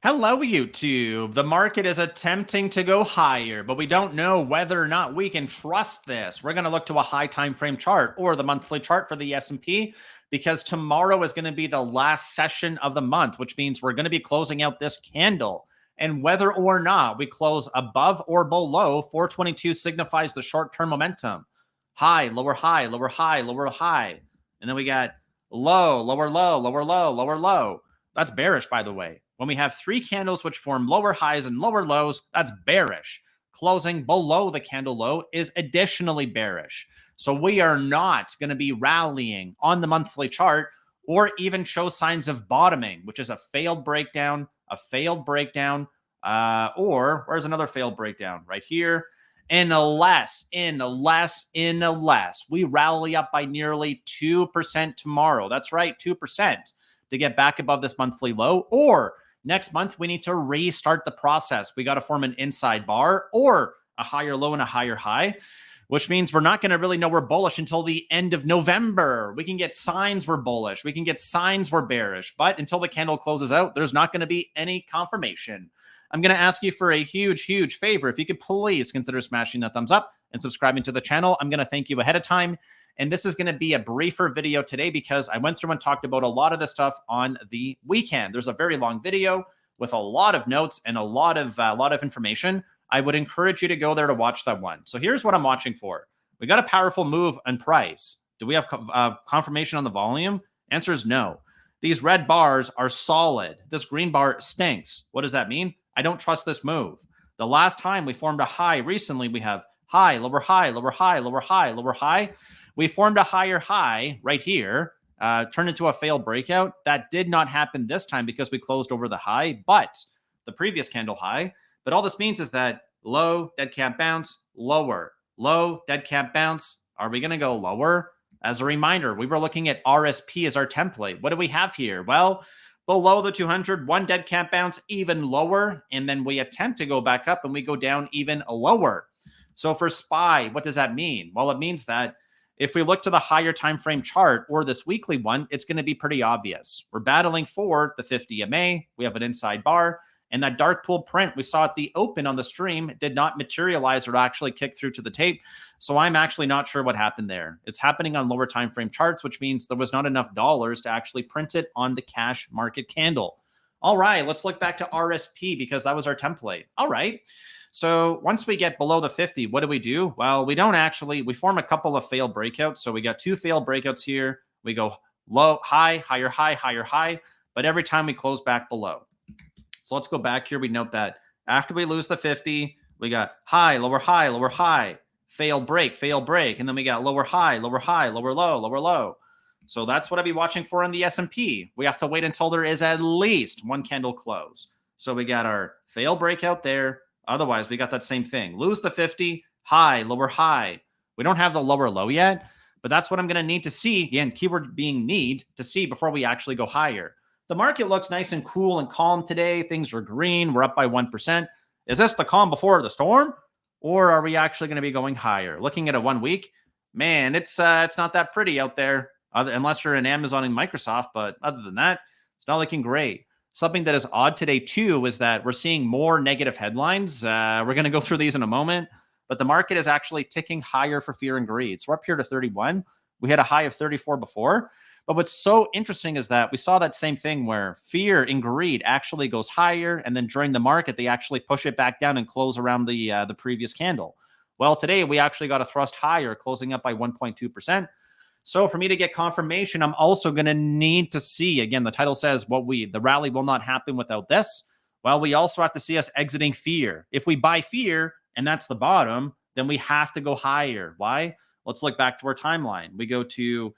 Hello, YouTube. The market is attempting to go higher, but we don't know whether or not we can trust this. We're going to look to a high time frame chart or the monthly chart for the S&P because tomorrow is going to be the last session of the month, which means we're going to be closing out this candle. And whether or not we close above or below 422 signifies the short-term momentum. High, lower high, lower high, lower high. And then we got low, lower low, lower low, lower low. That's bearish, by the way. When we have three candles which form lower highs and lower lows, that's bearish. Closing below the candle low is additionally bearish. So we are not going to be rallying on the monthly chart or even show signs of bottoming, which is a failed breakdown, or where's another failed breakdown? Right here. Unless we rally up by nearly 2% tomorrow. That's right, 2% to get back above this monthly low, or next month, we need to restart the process. We got to form an inside bar or a higher low and a higher high, which means we're not going to really know we're bullish until the end of November. We can get signs we're bullish. We can get signs we're bearish. But until the candle closes out, there's not going to be any confirmation. I'm going to ask you for a huge, huge favor. If you could please consider smashing that thumbs up and subscribing to the channel, I'm going to thank you ahead of time. And this is going to be a briefer video today because I went through and talked about a lot of this stuff on the weekend. There's a very long video with a lot of notes and a lot of information. I would encourage you to go there to watch that one. So here's what I'm watching for. We got a powerful move on price. Do we have confirmation on the volume? Answer is no. These red bars are solid. This green bar stinks. What does that mean? I don't trust this move. The last time we formed a high recently, we have high, lower high, lower high, lower high, lower high. We formed a higher high right here, turned into a failed breakout. That did not happen this time because we closed over the high, but the previous candle high. But all this means is that low, dead cat bounce, lower, low, dead cat bounce. Are we going to go lower? As a reminder, we were looking at RSP as our template. What do we have here? Well, below the 200, one dead cat bounce, even lower. And then we attempt to go back up and we go down even lower. So for SPY, what does that mean? Well, it means that if we look to the higher time frame chart or this weekly one, it's going to be pretty obvious. We're battling for the 50 MA. We have an inside bar. And that dark pool print we saw at the open on the stream did not materialize or actually kick through to the tape. So I'm actually not sure what happened there. It's happening on lower time frame charts, which means there was not enough dollars to actually print it on the cash market candle. All right, let's look back to RSP because that was our template. All right. So once we get below the 50, what do? Well, we form a couple of failed breakouts. So we got two failed breakouts here. We go low, high, higher, high, higher, high. But every time we close back below. So let's go back here. We note that after we lose the 50, we got high, lower high, failed break. And then we got lower high, lower low, lower low. So that's what I'll be watching for on the S&P. We have to wait until there is at least one candle close. So we got our failed breakout there. Otherwise, we got that same thing. Lose the 50, high, lower high. We don't have the lower low yet, but that's what I'm going to need to see. Again, keyword being need to see before we actually go higher. The market looks nice and cool and calm today. Things are green. We're up by 1%. Is this the calm before the storm? Or are we actually going to be going higher? Looking at a 1 week, man, it's not that pretty out there, unless you're in Amazon and Microsoft. But other than that, it's not looking great. Something that is odd today, too, is that we're seeing more negative headlines. We're going to go through these in a moment, but the market is actually ticking higher for fear and greed. So we're up here to 31. We had a high of 34 before. But what's so interesting is that we saw that same thing where fear and greed actually goes higher. And then during the market, they actually push it back down and close around the previous candle. Well, today we actually got a thrust higher, closing up by 1.2%. So for me to get confirmation, I'm also going to need to see, again, the title says the rally will not happen without this. Well, we also have to see us exiting fear. If we buy fear and that's the bottom, then we have to go higher. Why? Let's look back to our timeline. We go to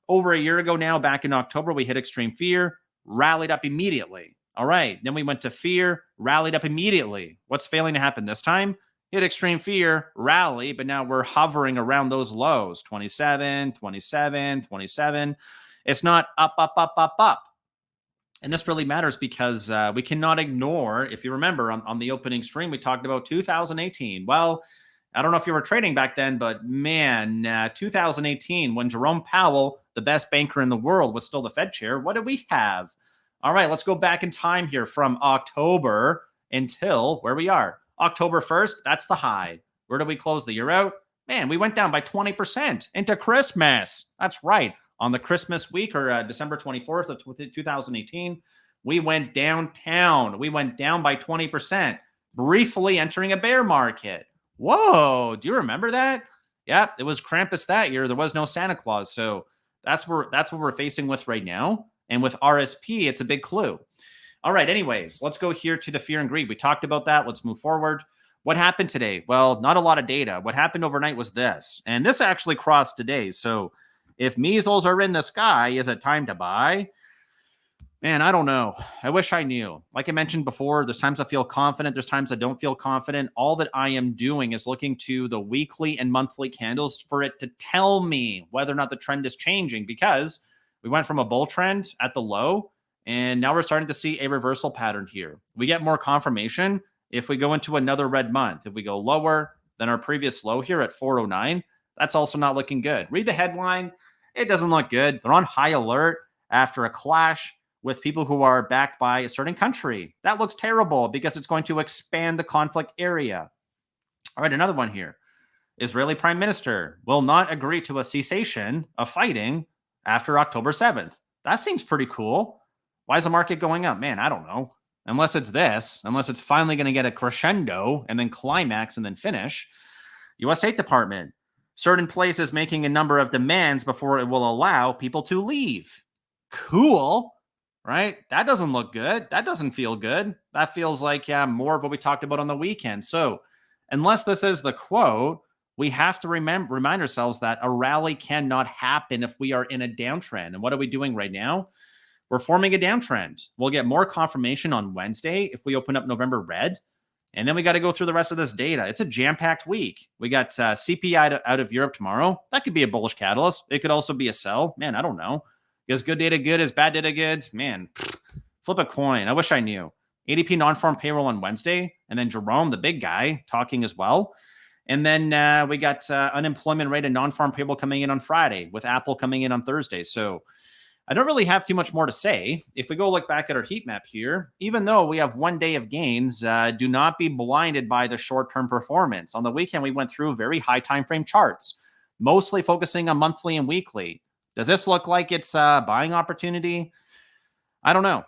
over a year ago now, back in October, we hit extreme fear, rallied up immediately. All right. Then we went to fear, rallied up immediately. What's failing to happen this time? Hit extreme fear, rally, but now we're hovering around those lows, 27, 27, 27. It's not up, up, up, up, up. And this really matters because we cannot ignore, if you remember on the opening stream, we talked about 2018. Well, I don't know if you were trading back then, but man, 2018, when Jerome Powell, the best banker in the world, was still the Fed chair, what did we have? All right, let's go back in time here from October until where we are. October 1st, that's the high. Where did we close the year out? Man, we went down by 20% into Christmas. That's right. On the Christmas week or December 24th of 2018, we went downtown. We went down by 20%, briefly entering a bear market. Whoa, do you remember that? Yeah, it was Krampus that year. There was no Santa Claus. So that's what we're facing with right now. And with RSP, it's a big clue. All right, anyways, let's go here to the fear and greed. We talked about that. Let's move forward. What happened today? Well, not a lot of data. What happened overnight was this. And this actually crossed today. So if measles are in the sky, is it time to buy? Man, I don't know. I wish I knew. Like I mentioned before, there's times I feel confident. There's times I don't feel confident. All that I am doing is looking to the weekly and monthly candles for it to tell me whether or not the trend is changing, because we went from a bull trend at the low, and now we're starting to see a reversal pattern here. We get more confirmation if we go into another red month. If we go lower than our previous low here at 409, that's also not looking good. Read the headline. It doesn't look good. They're on high alert after a clash with people who are backed by a certain country. That looks terrible because it's going to expand the conflict area. All right, another one here. Israeli Prime Minister will not agree to a cessation of fighting after October 7th. That seems pretty cool. Why is the market going up? Man, I don't know. Unless it's finally going to get a crescendo and then climax and then finish. U.S. State Department. Certain places making a number of demands before it will allow people to leave. Cool. Right? That doesn't look good. That doesn't feel good. That feels like more of what we talked about on the weekend. So unless this is the quote, we have to remind ourselves that a rally cannot happen if we are in a downtrend. And what are we doing right now? We're forming a downtrend. We'll get more confirmation on Wednesday if we open up November red. And then we got to go through the rest of this data. It's a jam-packed week. We got CPI out of Europe tomorrow. That could be a bullish catalyst. It could also be a sell. Man, I don't know. Is good data good? Is bad data good? Man, flip a coin. I wish I knew. ADP non-farm payroll on Wednesday. And then Jerome, the big guy, talking as well. And then we got unemployment rate and non-farm payroll coming in on Friday, with Apple coming in on Thursday. So I don't really have too much more to say. If we go look back at our heat map here, even though we have 1 day of gains, do not be blinded by the short-term performance. On the weekend, we went through very high time frame charts, mostly focusing on monthly and weekly. Does this look like it's a buying opportunity? I don't know.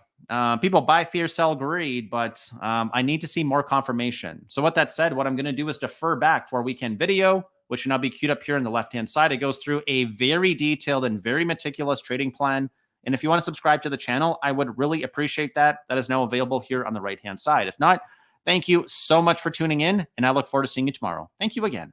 People buy fear, sell greed, but I need to see more confirmation. So with that said, what I'm going to do is defer back to our weekend video, which should now be queued up here on the left-hand side. It goes through a very detailed and very meticulous trading plan. And if you want to subscribe to the channel, I would really appreciate that. That is now available here on the right-hand side. If not, thank you so much for tuning in, and I look forward to seeing you tomorrow. Thank you again.